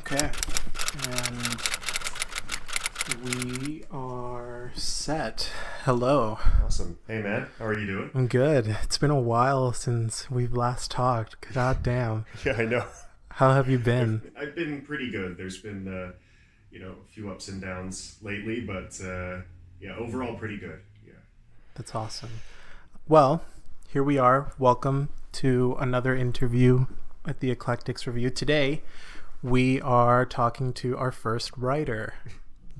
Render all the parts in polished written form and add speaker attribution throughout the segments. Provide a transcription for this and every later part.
Speaker 1: Okay. And we are set. Hello.
Speaker 2: Awesome. Hey, man. How are you doing?
Speaker 1: I'm good. It's been a while since we've last talked. God damn.
Speaker 2: Yeah, I know.
Speaker 1: How have you been?
Speaker 2: I've been pretty good. There's been, a few ups and downs lately, but overall pretty good. Yeah.
Speaker 1: That's awesome. Well, here we are. Welcome to another interview at the Eclectics Review. Today, we are talking to our first writer,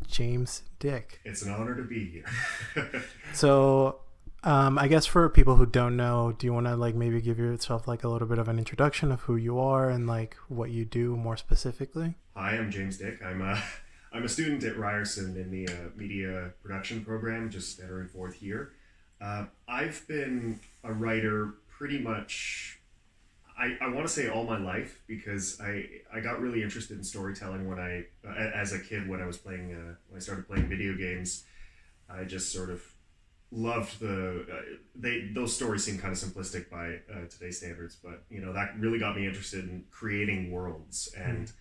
Speaker 1: James Dick.
Speaker 2: It's an honor to be here.
Speaker 1: So, I guess for people who don't know, do you want to maybe give yourself a little bit of an introduction of who you are and what you do more specifically?
Speaker 2: Hi, I'm James Dick. I'm a student at Ryerson in the media production program, just entering fourth year. I've been a writer pretty much, I want to say all my life, because I got really interested in storytelling when as a kid, when I was playing, when I started playing video games. I just sort of loved those stories seem kind of simplistic by today's standards, but that really got me interested in creating worlds and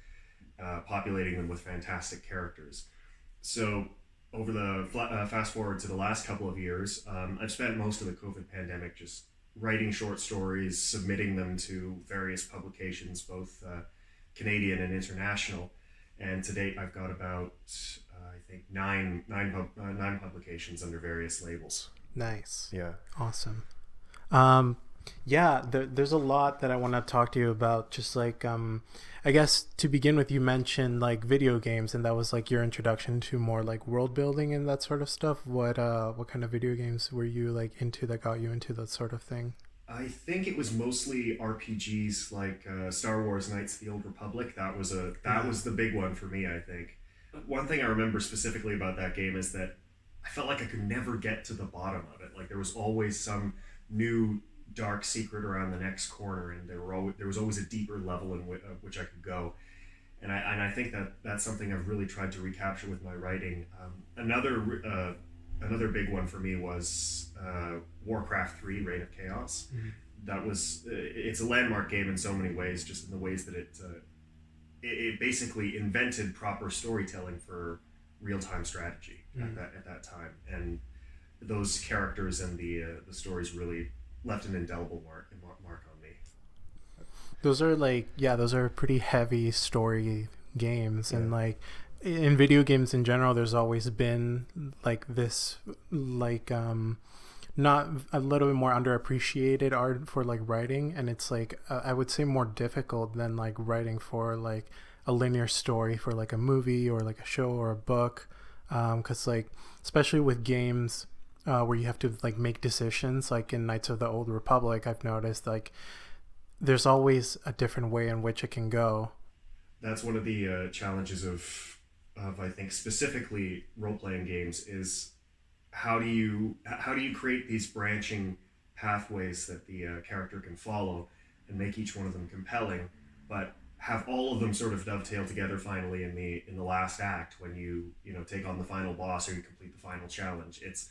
Speaker 2: populating them with fantastic characters. So over the fast forward to the last couple of years, I've spent most of the COVID pandemic just writing short stories, submitting them to various publications, both Canadian and international. And to date, I've got about I think nine publications under various labels.
Speaker 1: Nice.
Speaker 2: Yeah.
Speaker 1: Awesome. There's a lot that I want to talk to you about. Just I guess to begin with, you mentioned video games, and that was your introduction to more world building and that sort of stuff. What kind of video games were you into that got you into that sort of thing?
Speaker 2: I think it was mostly RPGs like Star Wars Knights of the Old Republic. That was the big one for me, I think. One thing I remember specifically about that game is that I felt like I could never get to the bottom of it. There was always some new dark secret around the next corner, and there was always a deeper level in which I could go. And I think that's something I've really tried to recapture with my writing. Another big one for me was Warcraft 3: Reign of Chaos. Mm-hmm. It's a landmark game in so many ways, just in the ways that it basically invented proper storytelling for real-time strategy at that time, and those characters and the stories really left an indelible mark on me.
Speaker 1: Those are pretty heavy story games, yeah. And in video games in general, there's always been this not a little bit more underappreciated art for writing, and it's I would say more difficult than writing for a linear story for a movie or a show or a book, because especially with games where you have to make decisions, in Knights of the Old Republic, I've noticed there's always a different way in which it can go.
Speaker 2: That's one of the challenges of I think specifically role-playing games is how do you create these branching pathways that the character can follow and make each one of them compelling, but have all of them sort of dovetail together finally in the last act when you take on the final boss or you complete the final challenge. It's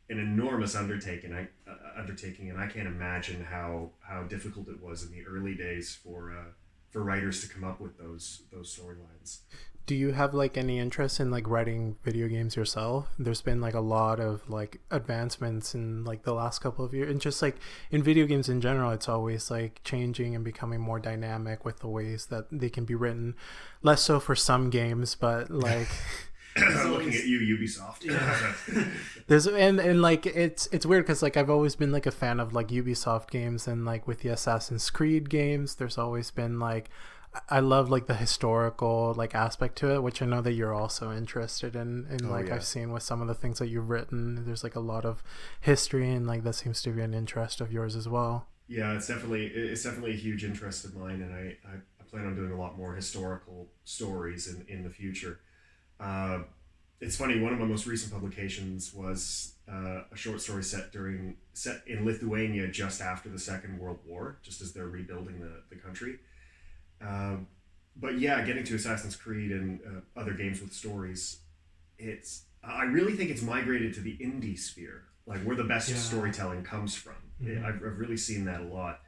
Speaker 2: an enormous undertaking, and I can't imagine how difficult it was in the early days for writers to come up with those storylines.
Speaker 1: Do you have any interest in writing video games yourself? There's been a lot of advancements in the last couple of years, and just in video games in general, it's always changing and becoming more dynamic with the ways that they can be written. Less so for some games, but
Speaker 2: I'm looking at you, Ubisoft.
Speaker 1: Yeah. There's and it's weird because I've always been a fan of Ubisoft games, and with the Assassin's Creed games, there's always been I love the historical aspect to it, which I know that you're also interested in. And yeah. I've seen with some of the things that you've written, there's a lot of history, and that seems to be an interest of yours as well.
Speaker 2: Yeah, it's definitely a huge interest of mine, and I plan on doing a lot more historical stories in the future. It's funny, one of my most recent publications was a short story set in Lithuania just after the Second World War, just as they're rebuilding the country. But yeah, getting to Assassin's Creed and other games with stories, I really think it's migrated to the indie sphere, where the best storytelling comes from. Mm-hmm. I've really seen that a lot.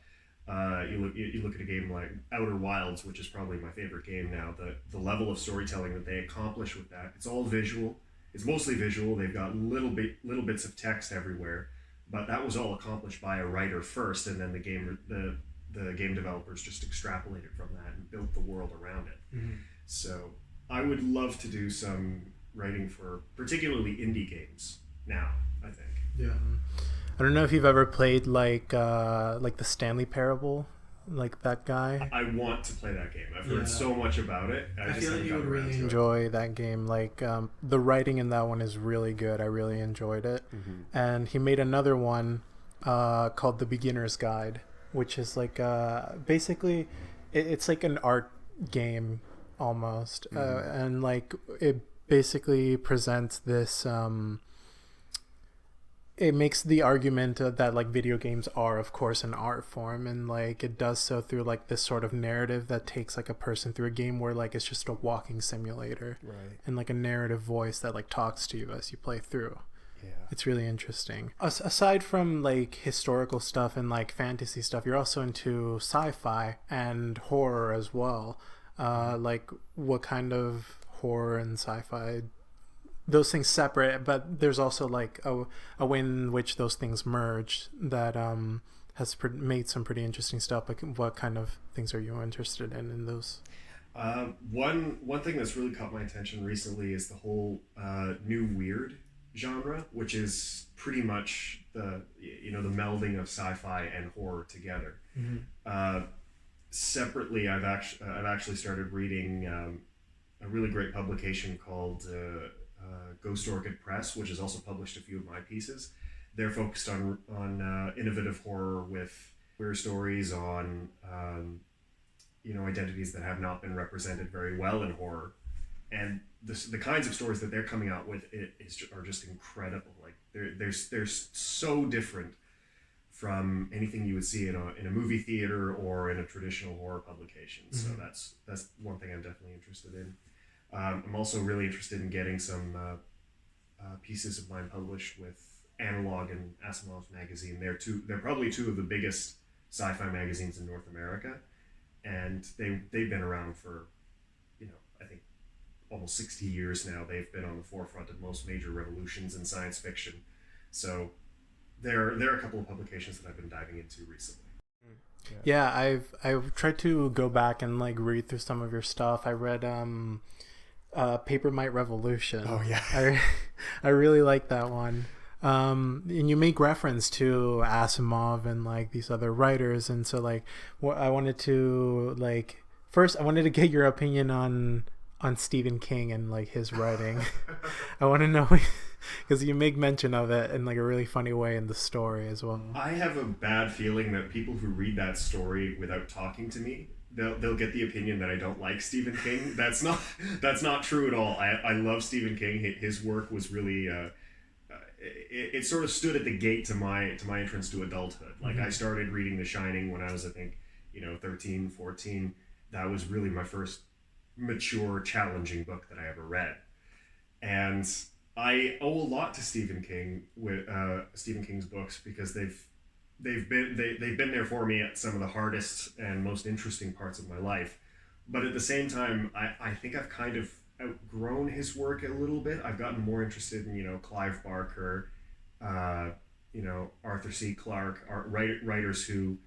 Speaker 2: You look at a game like Outer Wilds, which is probably my favorite game now. The level of storytelling that they accomplish with that, it's all visual. It's mostly visual. They've got little bits of text everywhere, but that was all accomplished by a writer first, and then the game developers just extrapolated from that and built the world around it. Mm-hmm. So I would love to do some writing for particularly indie games now, I think.
Speaker 1: Yeah. I don't know if you've ever played like the Stanley Parable, like that guy.
Speaker 2: I want to play that game. I've heard so much about it. I just
Speaker 1: feel like you would really enjoy that game. Like the writing in that one is really good. I really enjoyed it. Mm-hmm. And he made another one called The Beginner's Guide, which is like basically it's like an art game almost. Mm-hmm. And like it basically presents this it makes the argument that like video games are of course an art form, and like it does so through like this sort of narrative that takes like a person through a game where like it's just a walking simulator, right? And like a narrative voice that like talks to you as you play through. Yeah, it's really interesting. Aside from like historical stuff and like fantasy stuff, you're also into sci-fi and horror as well. Like what kind of horror and sci-fi? Those things separate, but there's also like a way in which those things merge that has made some pretty interesting stuff. Like what kind of things are you interested in those?
Speaker 2: One thing that's really caught my attention recently is the whole new weird genre, which is pretty much the melding of sci-fi and horror together. Mm-hmm. Separately, I've actually started reading a really great publication called Ghost Orchid Press, which has also published a few of my pieces. They're focused on innovative horror with queer stories on identities that have not been represented very well in horror, and the kinds of stories that they're coming out with are just incredible. Like they're so different from anything you would see in a movie theater or in a traditional horror publication. Mm-hmm. So that's one thing I'm definitely interested in. I'm also really interested in getting some pieces of mine published with Analog and Asimov's magazine. They're probably two of the biggest sci-fi magazines in North America, and they've been around for, I think almost 60 years now. They've been on the forefront of most major revolutions in science fiction. So there are a couple of publications that I've been diving into recently.
Speaker 1: Yeah, I've tried to go back and like read through some of your stuff. I read Paper Might Revolution.
Speaker 2: Oh yeah.
Speaker 1: I really like that one. And you make reference to Asimov and like these other writers, and so like I wanted to get your opinion on Stephen King and like his writing. I want to know because you make mention of it in like a really funny way in the story as well.
Speaker 2: I have a bad feeling that people who read that story without talking to me, they'll get the opinion that I don't like Stephen King. That's not true at all. I love Stephen King. His work was really it sort of stood at the gate to my entrance to adulthood. Like mm-hmm. I started reading The Shining when I was, I think, 13, 14. That was really my first mature, challenging book that I ever read. And I owe a lot to Stephen King with Stephen King's books, because they've been there for me at some of the hardest and most interesting parts of my life. But at the same time, I think I've kind of outgrown his work a little bit. I've gotten more interested in, Clive Barker, Arthur C. Clarke, writers who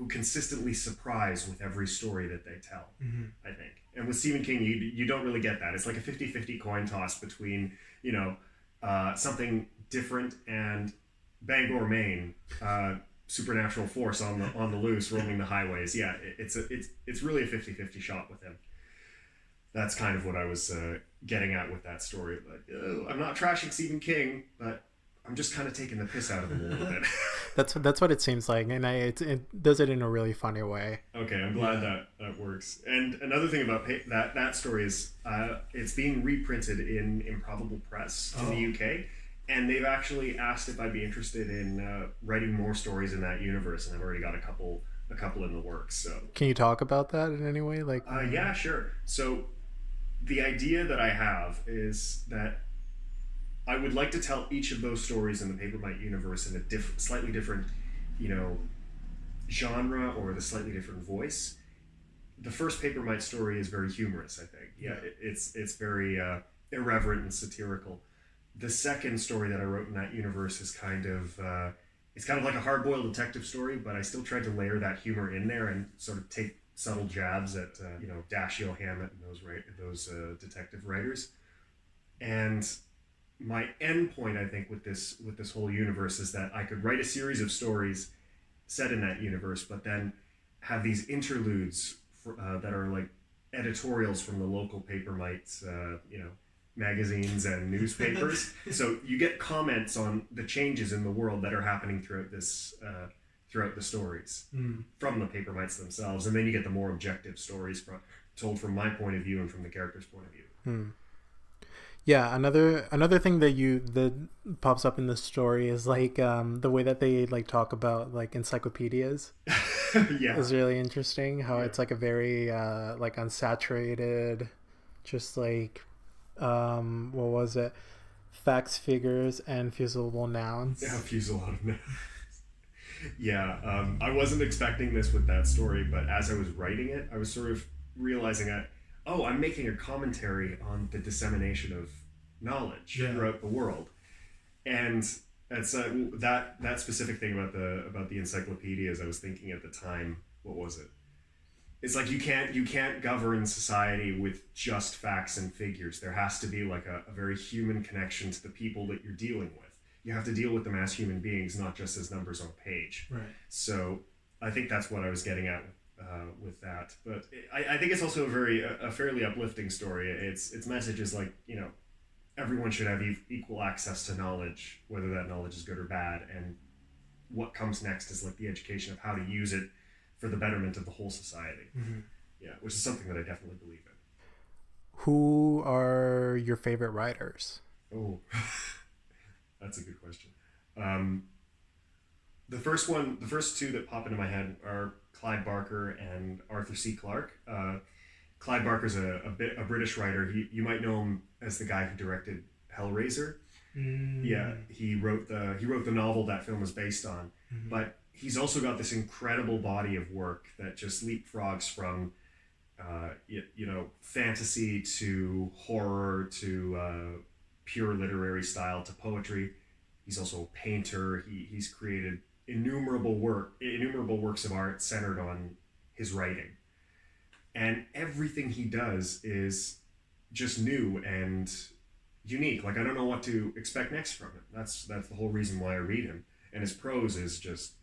Speaker 2: consistently surprise with every story that they tell, mm-hmm. I think. And with Stephen King, you don't really get that. It's like a 50-50 coin toss between, something different and Bangor, Maine, supernatural force on the loose, roaming the highways. Yeah, it's really a 50-50 shot with him. That's kind of what I was getting at with that story. But I'm not trashing Stephen King, but I'm just kind of taking the piss out of him a little bit.
Speaker 1: That's what it seems like, and it does it in a really funny way.
Speaker 2: Okay, I'm glad that works. And another thing about that story is it's being reprinted in Improbable Press in the UK, and they've actually asked if I'd be interested in writing more stories in that universe, and I've already got a couple in the works. So
Speaker 1: can you talk about that in any way?
Speaker 2: Yeah, sure. So the idea that I have is that I would like to tell each of those stories in the Paper Might universe in a slightly different, genre or the slightly different voice. The first Papermite story is very humorous, I think. Yeah, it's very irreverent and satirical. The second story that I wrote in that universe is kind of it's kind of like a hard-boiled detective story, but I still tried to layer that humor in there and sort of take subtle jabs at Dashiell Hammett and those detective writers. And my end point, I think, with this whole universe is that I could write a series of stories set in that universe, but then have these interludes that are like editorials from the local Papermite, magazines and newspapers. So you get comments on the changes in the world that are happening throughout the stories from the Papermites themselves, and then you get the more objective stories told from my point of view and from the character's point of view.
Speaker 1: Yeah, another thing that pops up in the story is like the way that they like talk about like encyclopedias.
Speaker 2: Yeah,
Speaker 1: is really interesting. How it's like a very like unsaturated, just like what was it? Facts, figures, and fusible nouns.
Speaker 2: Yeah, fuselage nouns. Yeah, I wasn't expecting this with that story, but as I was writing it, I was sort of realizing that, I'm making a commentary on the dissemination of knowledge throughout the world, and it's that specific thing about the encyclopedias. I was thinking at the time, what was it? It's like you can't govern society with just facts and figures. There has to be like a very human connection to the people that you're dealing with. You have to deal with them as human beings, not just as numbers on a page.
Speaker 1: Right.
Speaker 2: So I think that's what I was getting at with that. But I think it's also a fairly uplifting story. Its message is like, everyone should have equal access to knowledge, whether that knowledge is good or bad. And what comes next is like the education of how to use it for the betterment of the whole society. Mm-hmm. Yeah, which is something that I definitely believe in.
Speaker 1: Who are your favorite writers?
Speaker 2: Oh, that's a good question. The first two that pop into my head are Clive Barker and Arthur C. Clarke. Clive Barker's a British writer. You might know him as the guy who directed Hellraiser. Yeah, he wrote the novel that film is based on. Mm-hmm. But he's also got this incredible body of work that just leapfrogs from fantasy to horror to pure literary style to poetry. He's also a painter. He's created innumerable works of art centered on his writing. And everything he does is just new and unique. Like, I don't know what to expect next from him. That's the whole reason why I read him. And his prose is just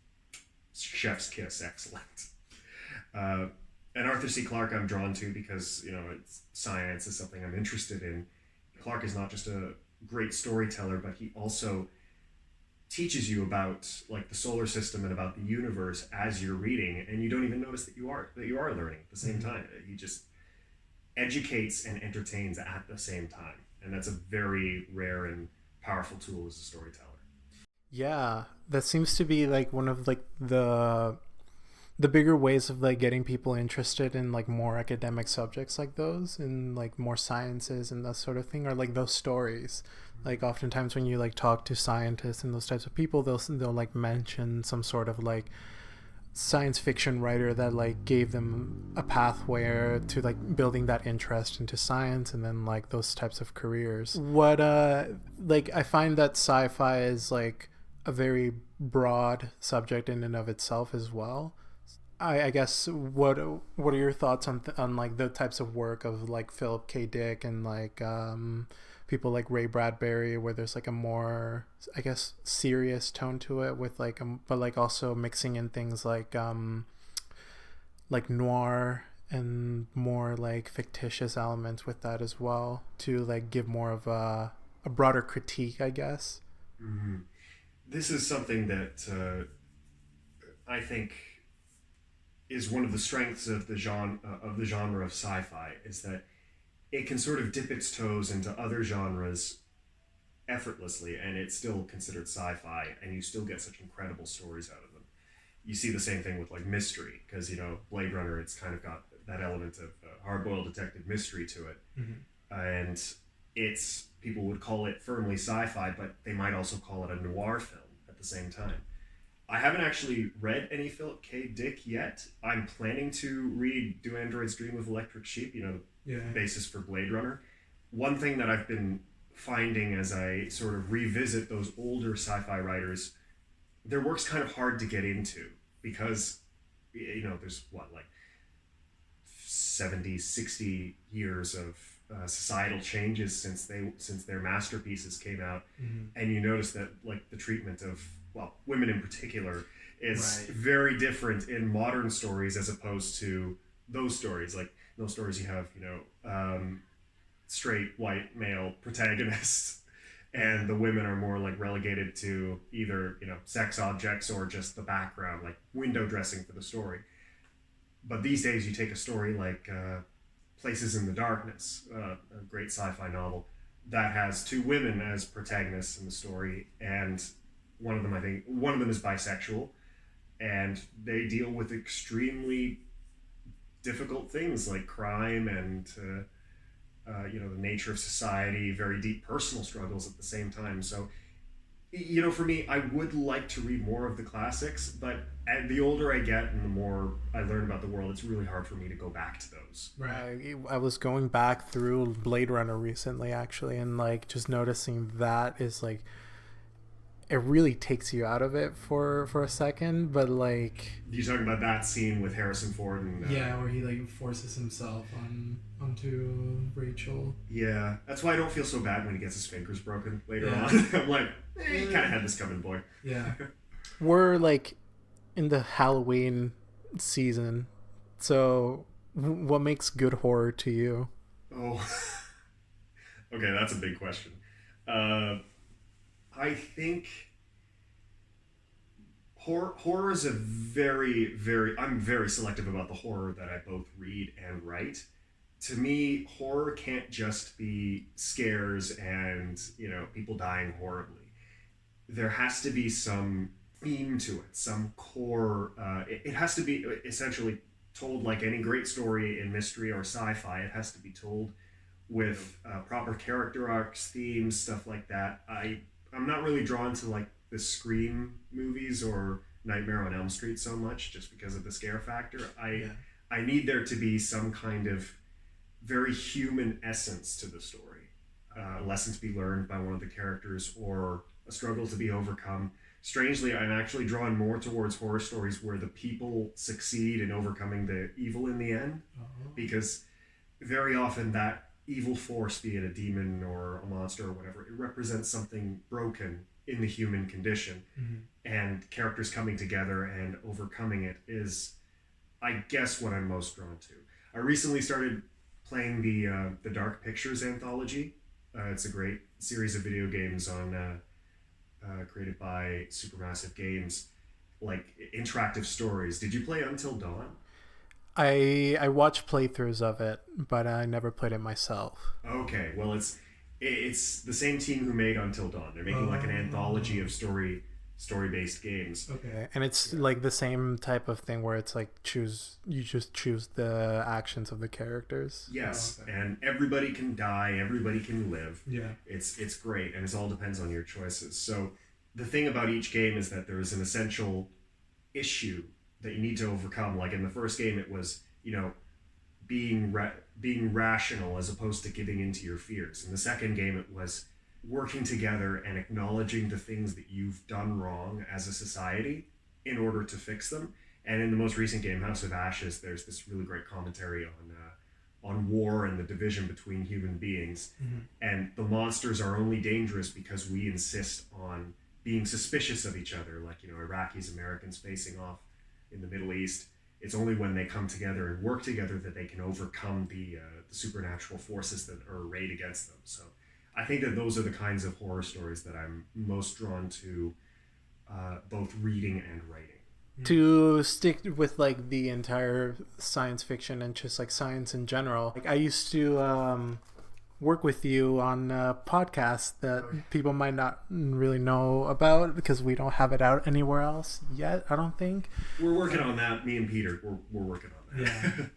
Speaker 2: chef's kiss excellent. And Arthur C. Clarke I'm drawn to because, science is something I'm interested in. Clarke is not just a great storyteller, but he also teaches you about like the solar system and about the universe as you're reading, and you don't even notice that you are learning at the same time. He just educates and entertains at the same time, and that's a very rare and powerful tool as a storyteller.
Speaker 1: Yeah, that seems to be like one of like the bigger ways of like getting people interested in like more academic subjects like those and like more sciences and that sort of thing, are like those stories. Like oftentimes when you like talk to scientists and those types of people, they'll like mention some sort of like science fiction writer that like gave them a pathway to like building that interest into science and then like those types of careers. What like I find that sci-fi is like a very broad subject in and of itself as well. I guess what are your thoughts on like the types of work of like Philip K. Dick and like people like Ray Bradbury, where there's like a more, I guess, serious tone to it with like but like also mixing in things like noir and more like fictitious elements with that as well to like give more of a broader critique, I guess.
Speaker 2: Mm-hmm. This is something that I think is one of the strengths of the genre of sci-fi, is that it can sort of dip its toes into other genres effortlessly, and it's still considered sci-fi, and you still get such incredible stories out of them. You see the same thing with like mystery, because Blade Runner, it's kind of got that element of hard-boiled detective mystery to it, and it's people would call it firmly sci-fi, but they might also call it a noir film at the same time. I haven't actually read any Philip K. Dick yet. I'm planning to read Do Androids Dream of Electric Sheep, the basis for Blade Runner. One thing that I've been finding as I sort of revisit those older sci-fi writers, their work's kind of hard to get into because, there's like 70, 60 years of societal changes since their masterpieces came out.
Speaker 1: Mm-hmm.
Speaker 2: And you notice that like the treatment of women in particular is very different in modern stories as opposed to those stories. Like those stories you have, straight white male protagonists, and the women are more like relegated to either, sex objects or just the background, like window dressing for the story. But these days you take a story like Places in the Darkness, a great sci-fi novel that has two women as protagonists in the story, and one of them is bisexual, and they deal with extremely difficult things like crime and the nature of society, very deep personal struggles at the same time. So, for me, I would like to read more of the classics, but the older I get and the more I learn about the world, it's really hard for me to go back to those.
Speaker 1: Right. I was going back through Blade Runner recently, actually, and like just noticing that is like, it really takes you out of it for a second, but like...
Speaker 2: You're talking about that scene with Harrison Ford and...
Speaker 3: where he like forces himself onto Rachel.
Speaker 2: Yeah, that's why I don't feel so bad when he gets his fingers broken later on. I'm like, you kind of had this coming, boy.
Speaker 3: Yeah.
Speaker 1: We're like in the Halloween season, so what makes good horror to you?
Speaker 2: Oh, okay, that's a big question. I think horror is a very, very... I'm very selective about the horror that I both read and write. To me, horror can't just be scares and, people dying horribly. There has to be some theme to it, some core... it has to be essentially told like any great story in mystery or sci-fi. It has to be told with proper character arcs, themes, stuff like that. I'm not really drawn to like the Scream movies or Nightmare on Elm Street so much just because of the scare factor. I need there to be some kind of very human essence to the story. A lesson to be learned by one of the characters or a struggle to be overcome. Strangely, I'm actually drawn more towards horror stories where the people succeed in overcoming the evil in the end. Because very often that evil force, be it a demon or a monster or whatever, it represents something broken in the human condition.
Speaker 3: Mm-hmm.
Speaker 2: And characters coming together and overcoming it is, I guess, what I'm most drawn to. I recently started playing the Dark Pictures anthology. It's a great series of video games created by Supermassive Games, like interactive stories. Did you play Until Dawn?
Speaker 1: I watched playthroughs of it, but I never played it myself.
Speaker 2: Okay, well it's the same team who made Until Dawn. They're making like an anthology of story-based games.
Speaker 1: Okay, and it's like the same type of thing where it's like you just choose the actions of the characters.
Speaker 2: Yes, and everybody can die, everybody can live.
Speaker 3: Yeah,
Speaker 2: it's great, and it all depends on your choices. So the thing about each game is that there is an essential issue that you need to overcome. Like in the first game, it was, being rational as opposed to giving into your fears. In the second game, it was working together and acknowledging the things that you've done wrong as a society in order to fix them. And in the most recent game, House of Ashes, there's this really great commentary on war and the division between human beings.
Speaker 3: Mm-hmm.
Speaker 2: And the monsters are only dangerous because we insist on being suspicious of each other, like, Iraqis, Americans facing off in the Middle East. It's only when they come together and work together that they can overcome the supernatural forces that are arrayed against them. So I think that those are the kinds of horror stories that I'm most drawn to, both reading and writing.
Speaker 1: To stick with like the entire science fiction and just like science in general, like I used to work with you on a podcast that people might not really know about because we don't have it out anywhere else yet, I don't think.
Speaker 2: We're working on that. Me and Peter, we're working on that.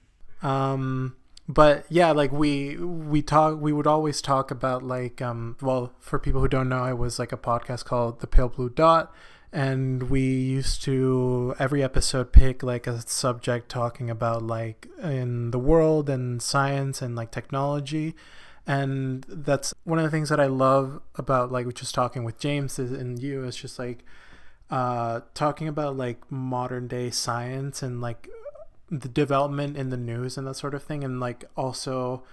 Speaker 3: Yeah.
Speaker 1: But yeah, like we would always talk about like, well, for people who don't know, it was like a podcast called The Pale Blue Dot, and we used to every episode pick like a subject talking about like in the world and science and like technology. And that's one of the things that I love about like just talking with James and you is just like talking about like modern day science and like the development in the news and that sort of thing. And like also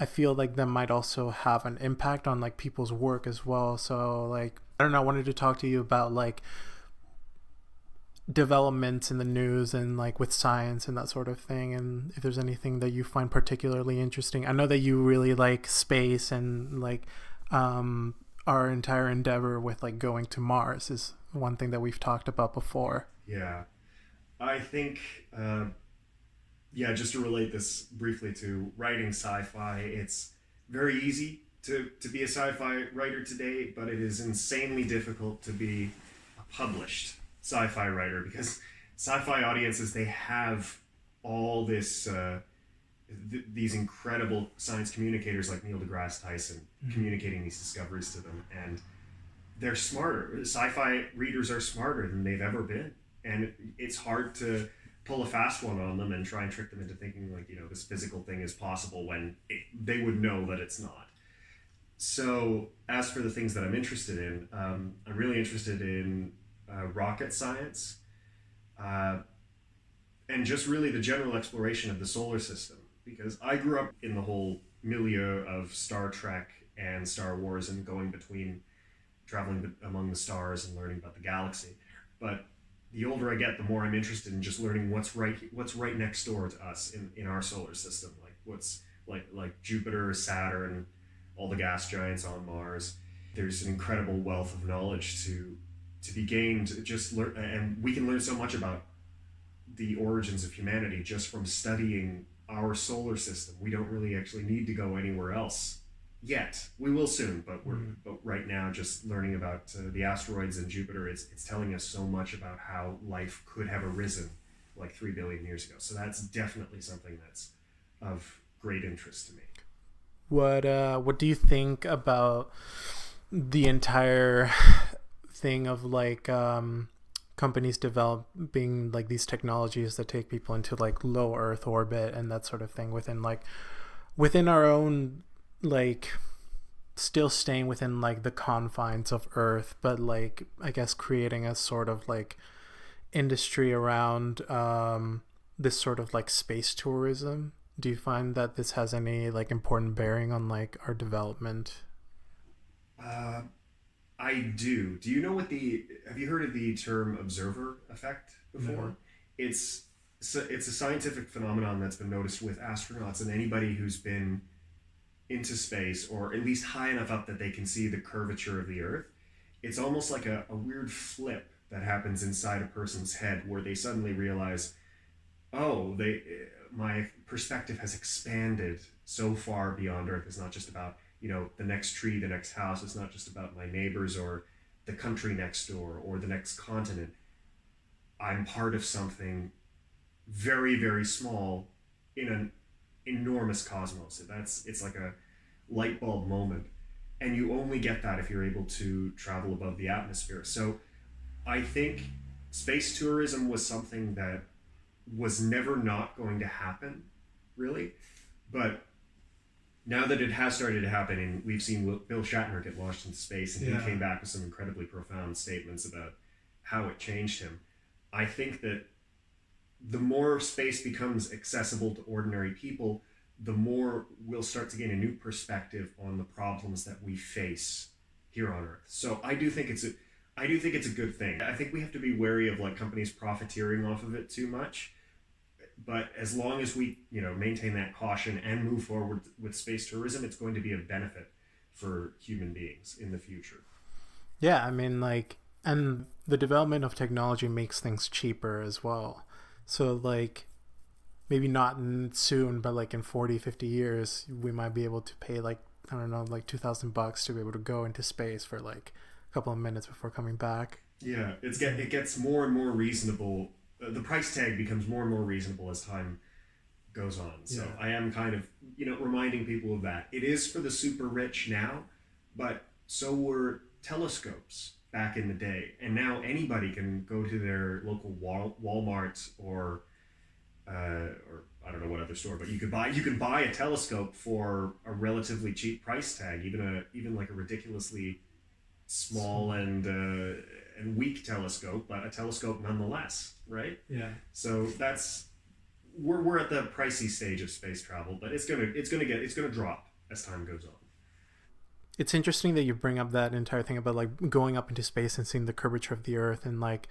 Speaker 1: I feel like that might also have an impact on like people's work as well. So like I don't know, I wanted to talk to you about like developments in the news and like with science and that sort of thing, and if there's anything that you find particularly interesting. I know that you really like space and like our entire endeavor with like going to Mars is one thing that we've talked about before.
Speaker 2: Yeah, I think just to relate this briefly to writing sci-fi, it's very easy to be a sci-fi writer today, but it is insanely difficult to be a published sci-fi writer, because sci-fi audiences, they have all this these incredible science communicators like Neil deGrasse Tyson communicating these discoveries to them, and they're smarter. Sci-fi readers are smarter than they've ever been, and it's hard to pull a fast one on them and try and trick them into thinking like, this physical thing is possible when they would know that it's not. So as for the things that I'm interested in, I'm really interested in rocket science, and just really the general exploration of the solar system, because I grew up in the whole milieu of Star Trek and Star Wars and going between traveling among the stars and learning about the galaxy. But the older I get, the more I'm interested in just learning what's right next door to us in our solar system, like what's like Jupiter, Saturn, all the gas giants on Mars. There's an incredible wealth of knowledge to be gained, just learn, and we can learn so much about the origins of humanity just from studying our solar system. We don't really actually need to go anywhere else yet. We will soon, but but right now, just learning about the asteroids and Jupiter, it's telling us so much about how life could have arisen like 3 billion years ago. So that's definitely something that's of great interest to me.
Speaker 1: What do you think about the entire thing of like companies developing like these technologies that take people into like low Earth orbit and that sort of thing within our own, like still staying within like the confines of Earth, but like I guess creating a sort of like industry around this sort of like space tourism? Do you find that this has any like important bearing on like our development?
Speaker 2: I do. Do you know have you heard of the term observer effect before? No. It's a scientific phenomenon that's been noticed with astronauts and anybody who's been into space, or at least high enough up that they can see the curvature of the Earth. It's almost like a weird flip that happens inside a person's head where they suddenly realize, oh, my perspective has expanded so far beyond Earth. It's not just about the next tree, the next house. It's not just about my neighbors or the country next door or the next continent. I'm part of something very, very small in an enormous cosmos. It's like a light bulb moment. And you only get that if you're able to travel above the atmosphere. So I think space tourism was something that was never not going to happen, really. But now that it has started to happen, and we've seen Bill Shatner get launched into space, and he came back with some incredibly profound statements about how it changed him. I think that the more space becomes accessible to ordinary people, the more we'll start to gain a new perspective on the problems that we face here on Earth. So I do think it's a good thing. I think we have to be wary of like companies profiteering off of it too much. But as long as we, maintain that caution and move forward with space tourism, it's going to be a benefit for human beings in the future.
Speaker 1: Yeah, I mean, like, and the development of technology makes things cheaper as well. So, like, maybe not soon, but like in 40, 50 years, we might be able to pay like, I don't know, like $2,000 to be able to go into space for like a couple of minutes before coming back.
Speaker 2: Yeah, it gets more and more reasonable. The price tag becomes more and more reasonable as time goes on. So I am kind of, reminding people of that. It is for the super rich now, but so were telescopes back in the day. And now anybody can go to their local Walmart or I don't know what other store, but you can buy a telescope for a relatively cheap price tag, even like a ridiculously small and weak telescope, but a telescope nonetheless, right?
Speaker 3: Yeah.
Speaker 2: So we're at the pricey stage of space travel, but it's gonna drop as time goes on.
Speaker 1: It's interesting that you bring up that entire thing about like going up into space and seeing the curvature of the Earth and like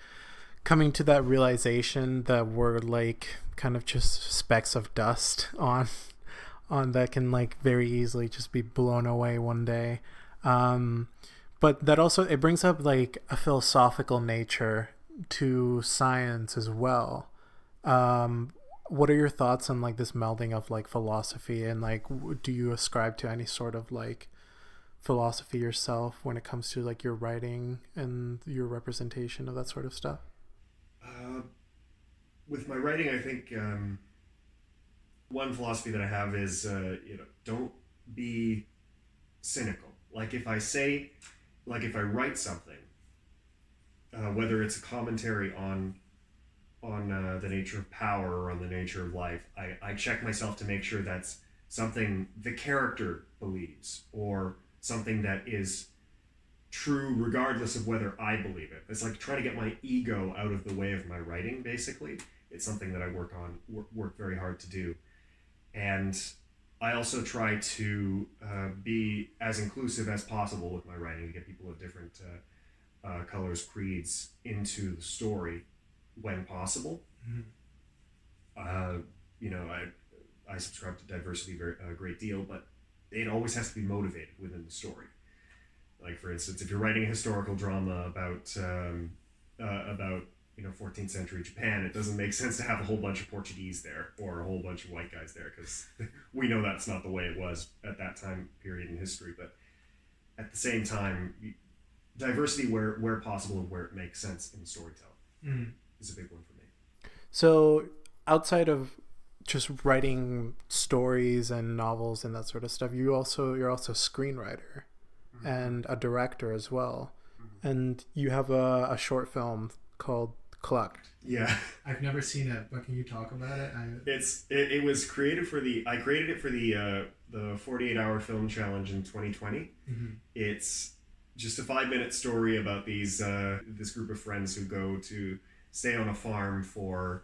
Speaker 1: coming to that realization that we're like kind of just specks of dust on that can like very easily just be blown away one day. But that also, it brings up like a philosophical nature to science as well. What are your thoughts on like this melding of like philosophy and like do you ascribe to any sort of like philosophy yourself when it comes to like your writing and your representation of that sort of stuff?
Speaker 2: With my writing, I think one philosophy that I have is don't be cynical. Like if I write something, whether it's a commentary on the nature of power or on the nature of life, I check myself to make sure that's something the character believes or something that is true regardless of whether I believe it. It's like trying to get my ego out of the way of my writing, basically. It's something that I work very hard to do. And I also try to be as inclusive as possible with my writing to get people of different colors, creeds into the story when possible. I subscribe to diversity a great deal, but it always has to be motivated within the story. Like for instance, if you're writing a historical drama about 14th century Japan, it doesn't make sense to have a whole bunch of Portuguese there or a whole bunch of white guys there because we know that's not the way it was at that time period in history. But at the same time, diversity where possible and where it makes sense in storytelling is a big one for me.
Speaker 1: So outside of just writing stories and novels and that sort of stuff, you're also a screenwriter and a director as well. And you have a short film called Clucked.
Speaker 2: Yeah,
Speaker 3: I've never seen it, but can you talk about it?
Speaker 2: It was created I created it for the 48-hour film challenge in 2020. It's just a 5-minute story about this group of friends who go to stay on a farm for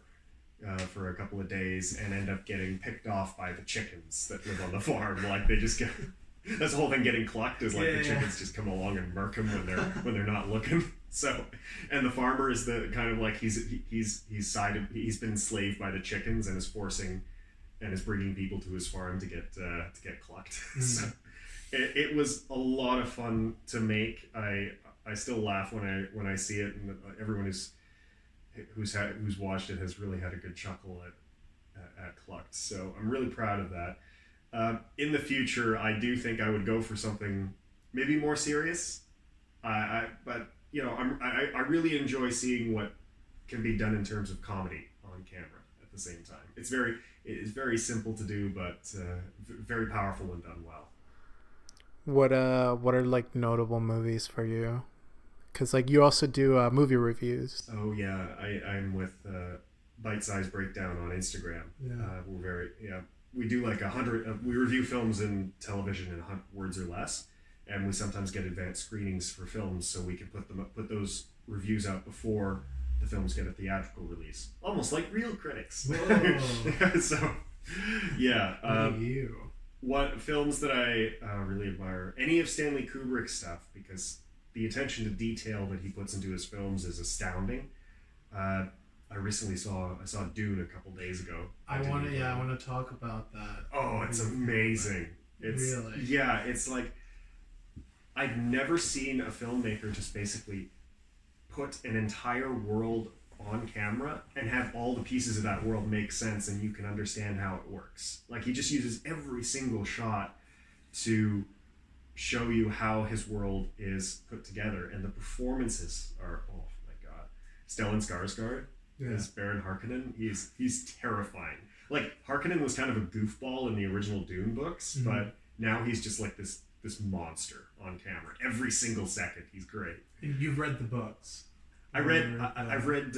Speaker 2: a couple of days and end up getting picked off by the chickens that live on the farm. Like they just get. That's the whole thing. Getting clucked is like the chickens just come along and murk them when they're not looking. So, and the farmer is the kind of like he's been enslaved by the chickens and is bringing people to his farm to get clucked. So, it was a lot of fun to make. I still laugh when I see it, and everyone who's watched it has really had a good chuckle at Clucked. So I'm really proud of that. In the future, I do think I would go for something maybe more serious. But I really enjoy seeing what can be done in terms of comedy on camera at the same time. It's very simple to do, but very powerful when done well.
Speaker 1: What are like notable movies for you? Because like you also do movie reviews.
Speaker 2: Oh yeah, I'm with Bite Size Breakdown on Instagram. We do like 100. We review films in television in 100 words or less, and we sometimes get advanced screenings for films, so we can put those reviews out before the films get a theatrical release, almost like real critics. So, yeah. What films that I really admire? Any of Stanley Kubrick's stuff, because the attention to detail that he puts into his films is astounding. I recently saw Dune a couple days ago.
Speaker 3: I want to talk about that.
Speaker 2: Oh, it's amazing.
Speaker 3: Really?
Speaker 2: Yeah, it's like I've never seen a filmmaker just basically put an entire world on camera and have all the pieces of that world make sense and you can understand how it works. Like he just uses every single shot to show you how his world is put together, and the performances are, oh my god. Stellan Skarsgård is Baron Harkonnen. He's terrifying. Like Harkonnen was kind of a goofball in the original Dune books, but now he's just like this monster. on camera. Every single second, he's great.
Speaker 3: You've read the books.
Speaker 2: I've read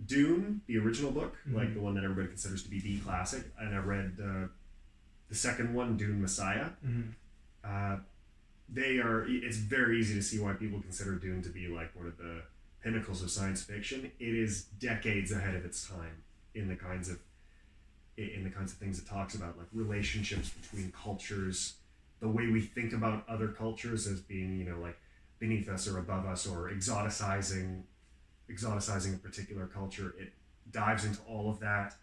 Speaker 2: Dune, the original book, like the one that everybody considers to be the classic, and I read the second one, Dune Messiah. It's very easy to see why people consider Dune to be like one of the pinnacles of science fiction. It is decades ahead of its time in the kinds of things it talks about, like relationships between cultures, the way we think about other cultures as being, like beneath us or above us, or exoticizing a particular culture. It dives into all of that,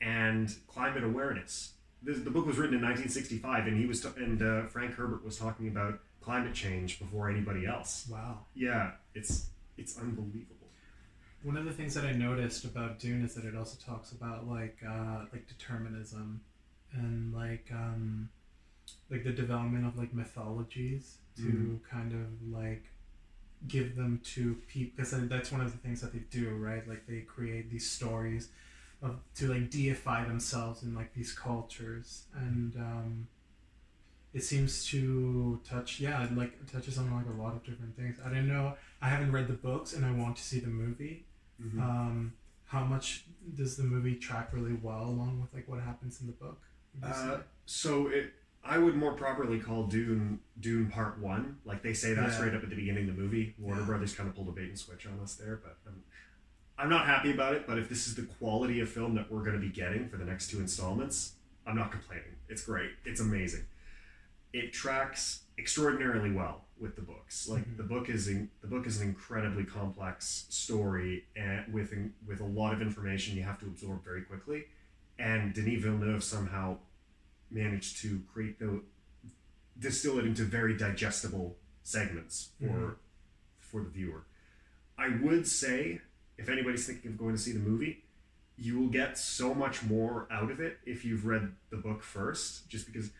Speaker 2: and climate awareness. The book was written in 1965, and Frank Herbert was talking about climate change before anybody else.
Speaker 3: Wow.
Speaker 2: Yeah, it's unbelievable.
Speaker 3: One of the things that I noticed about Dune is that it also talks about like determinism and like the development of like mythologies to kind of like give them to people, because that's one of the things that they do, right? Like they create these stories to like deify themselves in like these cultures, and it seems to touches on like a lot of different things. I don't know, I haven't read the books and I want to see the movie. How much does the movie track really well along with like what happens in the book?
Speaker 2: I would more properly call Dune Part 1. Like they say that straight up at the beginning of the movie. Warner Brothers kind of pulled a bait and switch on us there, but I'm not happy about it. But if this is the quality of film that we're going to be getting for the next 2 installments, I'm not complaining. It's great. It's amazing. It tracks extraordinarily well with the books. Like the book is an incredibly complex story, and with a lot of information you have to absorb very quickly. And Denis Villeneuve somehow managed to distill it into very digestible segments for the viewer. I would say, if anybody's thinking of going to see the movie, you will get so much more out of it if you've read the book first, just because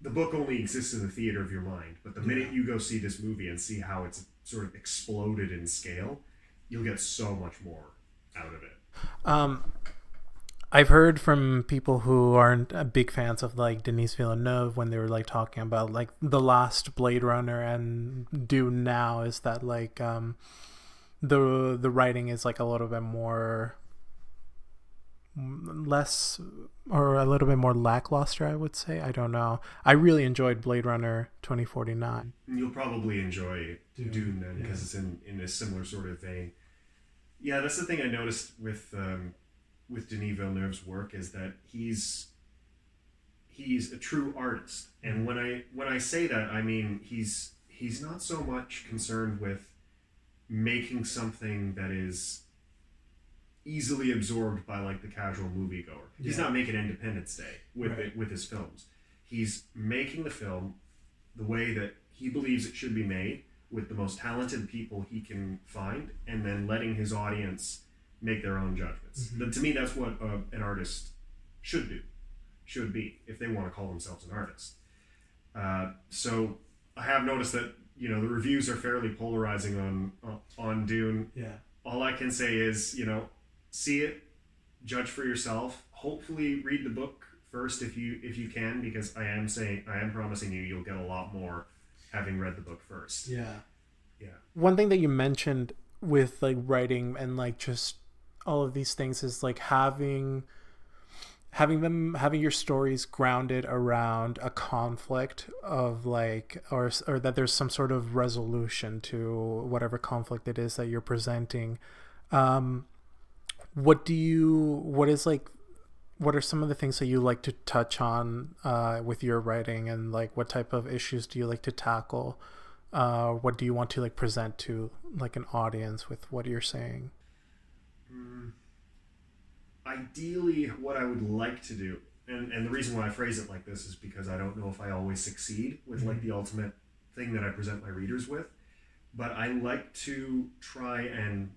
Speaker 2: the book only exists in the theater of your mind. But the minute you go see this movie and see how it's sort of exploded in scale, you'll get so much more out of it.
Speaker 1: I've heard from people who aren't big fans of like Denis Villeneuve when they were like talking about like the last Blade Runner and Dune now, is that like the writing is like a little bit more less, or a little bit more lackluster, I would say. I don't know. I really enjoyed Blade Runner 2049.
Speaker 2: You'll probably enjoy Dune then, because it's in a similar sort of vein. Yeah, that's the thing I noticed with Denis Villeneuve's work, is that he's a true artist. And when I say that, I mean he's not so much concerned with making something that is easily absorbed by like the casual moviegoer. He's not making Independence Day with his films. He's making the film the way that he believes it should be made, with the most talented people he can find, and then letting his audience make their own judgments. To me, that's what an artist should be, if they want to call themselves an artist. So I have noticed that the reviews are fairly polarizing on Dune. Yeah. All I can say is see it, judge for yourself. Hopefully, read the book first if you can, because I am promising you'll get a lot more having read the book first. Yeah.
Speaker 1: One thing that you mentioned with like writing and like just all of these things is like having your stories grounded around a conflict of like, or that there's some sort of resolution to whatever conflict it is that you're presenting. What are some of the things that you like to touch on with your writing, and like what type of issues do you like to tackle? What do you want to like present to like an audience with what you're saying?
Speaker 2: Ideally, what I would like to do, and the reason why I phrase it like this is because I don't know if I always succeed with like the ultimate thing that I present my readers with, but I like to try and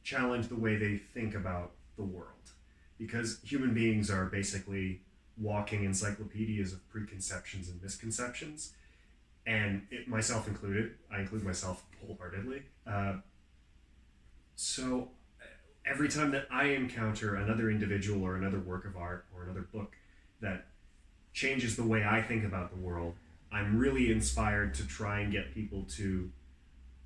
Speaker 2: challenge the way they think about the world, because human beings are basically walking encyclopedias of preconceptions and misconceptions, and myself included. I include myself wholeheartedly. So every time that I encounter another individual or another work of art or another book that changes the way I think about the world, I'm really inspired to try and get people to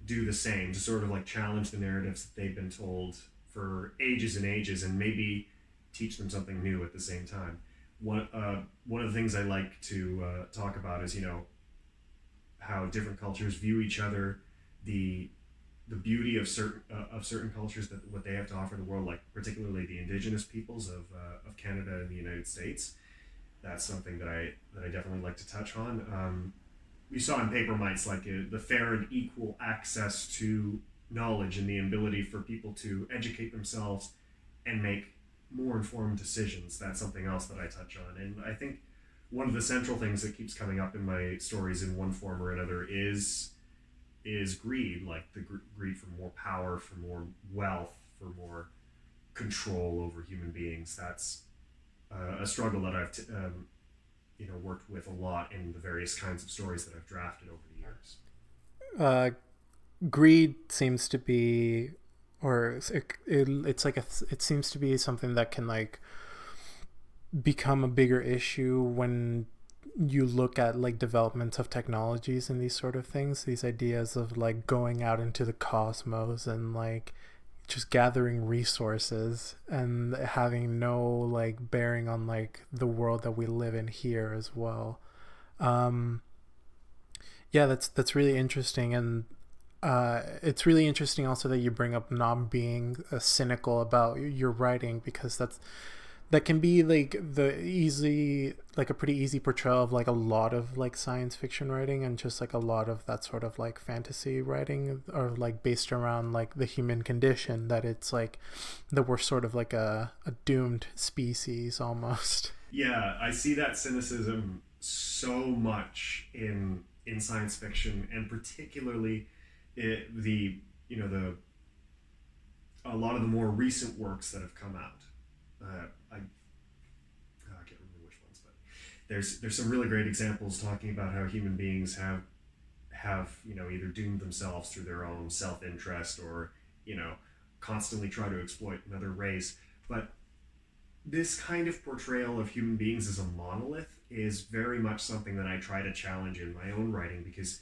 Speaker 2: do the same, to sort of like challenge the narratives that they've been told for ages and ages, and maybe teach them something new at the same time. One of the things I like to talk about is, you know, how different cultures view each other, the beauty of certain cultures, that what they have to offer the world, like particularly the indigenous peoples of Canada and the United States. That's something that I definitely like to touch on. We saw in Paper Mites like the fair and equal access to knowledge and the ability for people to educate themselves and make more informed decisions. That's something else that I touch on, and I think one of the central things that keeps coming up in my stories in one form or another is greed, like the greed for more power, for more wealth, for more control over human beings. That's a struggle that I've worked with a lot in the various kinds of stories that I've drafted over the years.
Speaker 1: Greed seems to be, or it's like it seems to be something that can like become a bigger issue when you look at like developments of technologies and these sort of things, these ideas of like going out into the cosmos and like just gathering resources and having no like bearing on like the world that we live in here as well. Yeah, that's really interesting. And it's really interesting also that you bring up not being cynical about your writing, because that can be like a pretty easy portrayal of like a lot of like science fiction writing, and just like a lot of that sort of like fantasy writing, or like based around like the human condition, that it's like that we're sort of like a doomed species almost.
Speaker 2: Yeah, I see that cynicism so much in science fiction, and particularly a lot of the more recent works that have come out. I can't remember which ones, but there's some really great examples talking about how human beings have either doomed themselves through their own self-interest, or constantly try to exploit another race. But this kind of portrayal of human beings as a monolith is very much something that I try to challenge in my own writing, because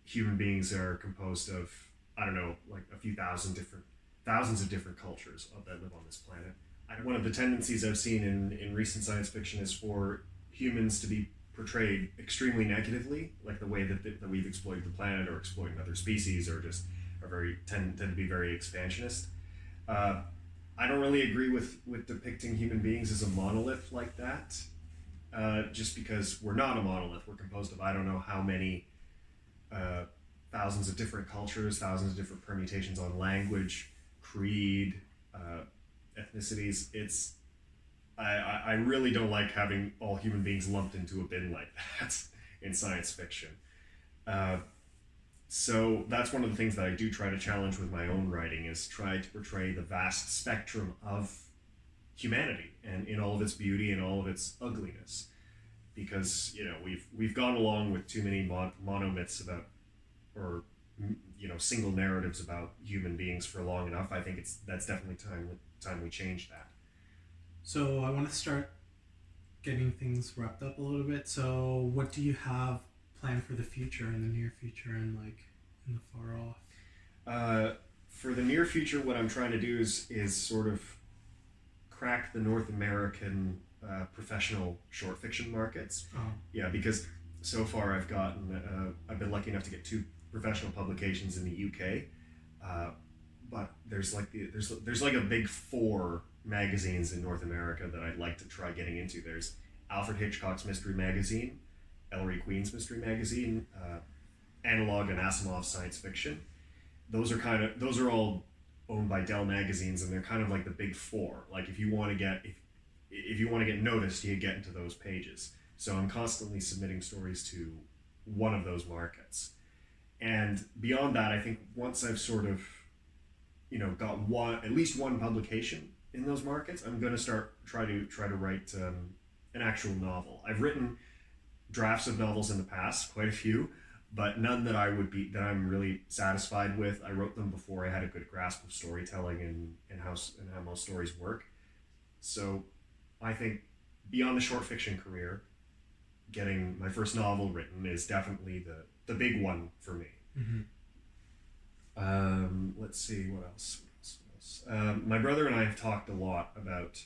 Speaker 2: human beings are composed of, I don't know, like a few thousands of different cultures that live on this planet. One of the tendencies I've seen in recent science fiction is for humans to be portrayed extremely negatively, like the way that we've exploited the planet or exploited other species, or just tend to be very expansionist. I don't really agree with depicting human beings as a monolith like that, just because we're not a monolith. We're composed of I don't know how many thousands of different cultures, thousands of different permutations on language, creed, ethnicities. I really don't like having all human beings lumped into a bin like that in science fiction. So that's one of the things that I do try to challenge with my own writing, is try to portray the vast spectrum of humanity, and in all of its beauty and all of its ugliness. Because we've gone along with too many monomyths about, or single narratives about human beings for long enough. I think that's definitely time we change that.
Speaker 3: So I want to start getting things wrapped up a little bit. So what do you have planned for the future, in the near future, and like in the far off?
Speaker 2: For the near future, what I'm trying to do is sort of crack the North American professional short fiction markets.
Speaker 3: Oh.
Speaker 2: Yeah, because so far I've been lucky enough to get 2 professional publications in the UK, but there's like a big 4 magazines in North America that I'd like to try getting into. There's Alfred Hitchcock's Mystery Magazine, Ellery Queen's Mystery Magazine, Analog and Asimov's Science Fiction. Those are all owned by Dell Magazines, and they're kind of like the big 4. Like if you want to get noticed, you get into those pages. So I'm constantly submitting stories to one of those markets. And beyond that, I think once I've sort of got at least one publication in those markets, I'm going to try to write an actual novel. I've written drafts of novels in the past, quite a few, but none that I'm really satisfied with. I wrote them before I had a good grasp of storytelling and how most stories work. So I think beyond the short fiction career, getting my first novel written is definitely the big one for me. Let's see, what else? My brother and I have talked a lot about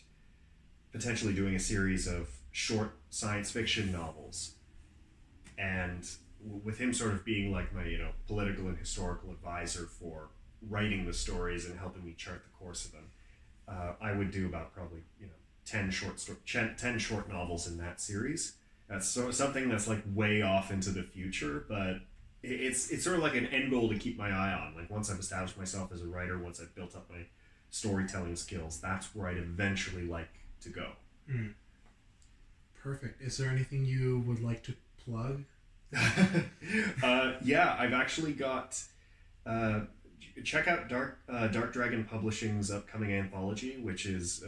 Speaker 2: potentially doing a series of short science fiction novels, and with him sort of being like my political and historical advisor for writing the stories and helping me chart the course of them, I would do about probably 10 short novels in that series. That's something that's like way off into the future, but it's sort of like an end goal to keep my eye on. Like once I've established myself as a writer, once I've built up my storytelling skills, that's where I'd eventually like to go.
Speaker 3: Perfect. Is there anything you would like to plug?
Speaker 2: Yeah, I've actually got check out Dark Dragon Publishing's upcoming anthology, which is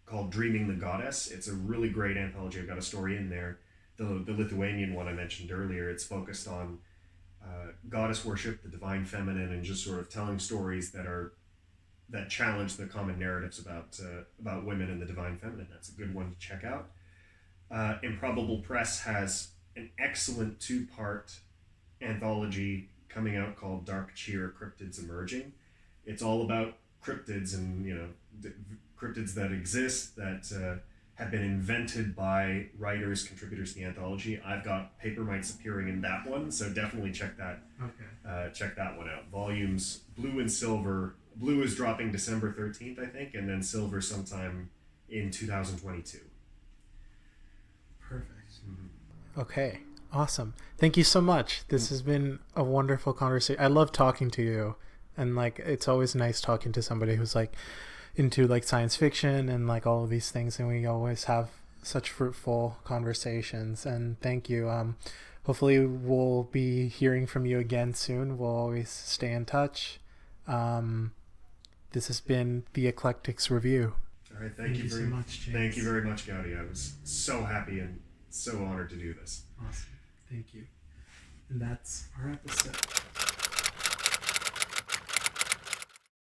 Speaker 2: called Dreaming the Goddess. It's a really great anthology. I've got a story in there, the Lithuanian one I mentioned earlier. It's focused on goddess worship, the divine feminine, and just sort of telling stories that challenge the common narratives about women and the divine feminine. That's a good one to check out. Improbable Press has an excellent 2-part anthology coming out called Dark Cheer: Cryptids Emerging. It's all about cryptids and cryptids that exist, that have been invented by writers, contributors to the anthology. I've got paper mites appearing in that one, so definitely check that one out. Volumes Blue and Silver. Blue is dropping December 13th, I think, and then Silver sometime in 2022.
Speaker 3: Perfect.
Speaker 1: Okay, awesome. Thank you so much. This has been a wonderful conversation. I love talking to you, and like it's always nice talking to somebody who's like into like science fiction and like all of these things, and we always have such fruitful conversations. And thank you. Hopefully we'll be hearing from you again soon. We'll always stay in touch. This has been the Eclectics Review.
Speaker 2: All right, thank you very
Speaker 3: much, James.
Speaker 2: Thank you very much, Gowdy. I was so happy and so honored to do this.
Speaker 3: Awesome. Thank you. And that's our episode.